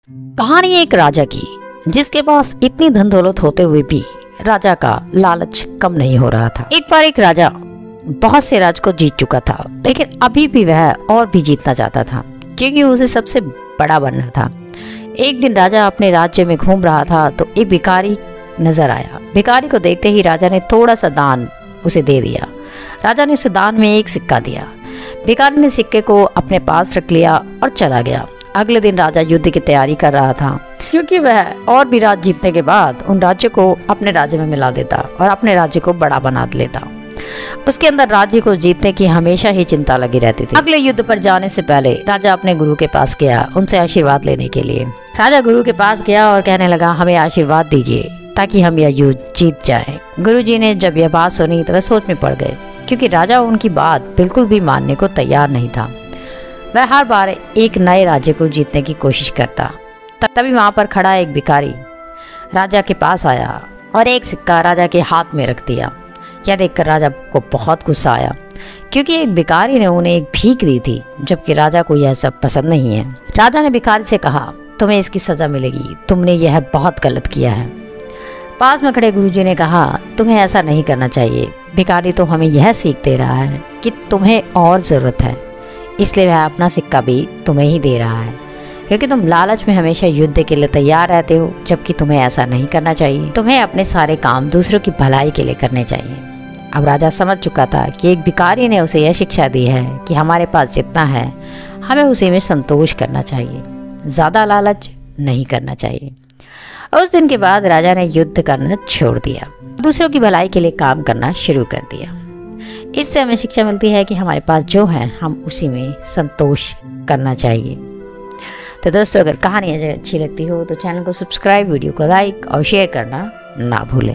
कहानी एक राजा की, जिसके पास इतनी धन दौलत होते हुए भी राजा का लालच कम नहीं हो रहा था। एक बार एक राजा बहुत से राज को जीत चुका था, लेकिन अभी भी वह और भी जीतना चाहता था, क्योंकि उसे सबसे बड़ा बनना था। एक दिन राजा अपने राज्य में घूम रहा था तो एक भिखारी नजर आया। भिखारी को देखते ही राजा ने थोड़ा सा दान उसे दे दिया। राजा ने उसे दान में एक सिक्का दिया। भिखारी ने सिक्के को अपने पास रख लिया और चला गया। अगले दिन राजा युद्ध की तैयारी कर रहा था, क्योंकि वह और भी राज्य जीतने के बाद उन राज्यों को अपने राज्य में मिला देता और अपने राज्य को बड़ा बना लेता। उसके अंदर राज्य को जीतने की हमेशा ही चिंता लगी रहती थी। अगले युद्ध पर जाने से पहले राजा अपने गुरु के पास गया, उनसे आशीर्वाद लेने के लिए। राजा गुरु के पास गया और कहने लगा, हमें आशीर्वाद दीजिए ताकि हम यह युद्ध जीत जाएं। गुरु जी ने जब यह बात सुनी तो वह सोच में पड़ गए, क्योंकि राजा उनकी बात बिल्कुल भी मानने को तैयार नहीं था। वह हर बार एक नए राज्य को जीतने की कोशिश करता। तभी वहां पर खड़ा एक भिखारी राजा के पास आया और एक सिक्का राजा के हाथ में रख दिया। यह देखकर राजा को बहुत गुस्सा आया, क्योंकि एक भिखारी ने उन्हें एक भीख दी थी, जबकि राजा को यह सब पसंद नहीं है। राजा ने भिखारी से कहा, तुम्हें इसकी सजा मिलेगी, तुमने यह बहुत गलत किया है। पास में खड़े गुरुजी ने कहा, तुम्हें ऐसा नहीं करना चाहिए। भिखारी तो हमें यह सीख दे रहा है कि तुम्हें और ज़रूरत है, इसलिए वह अपना सिक्का भी तुम्हें ही दे रहा है, क्योंकि तुम लालच में हमेशा युद्ध के लिए तैयार रहते हो, जबकि तुम्हें ऐसा नहीं करना चाहिए। तुम्हें अपने सारे काम दूसरों की भलाई के लिए करने चाहिए। अब राजा समझ चुका था कि एक भिखारी ने उसे यह शिक्षा दी है कि हमारे पास जितना है हमें उसी में संतोष करना चाहिए, ज़्यादा लालच नहीं करना चाहिए। उस दिन के बाद राजा ने युद्ध करना छोड़ दिया, दूसरों की भलाई के लिए काम करना शुरू कर दिया। इससे हमें शिक्षा मिलती है कि हमारे पास जो है हम उसी में संतोष करना चाहिए। तो दोस्तों, अगर कहानी अच्छी लगती हो तो चैनल को सब्सक्राइब, वीडियो को लाइक और शेयर करना ना भूलें।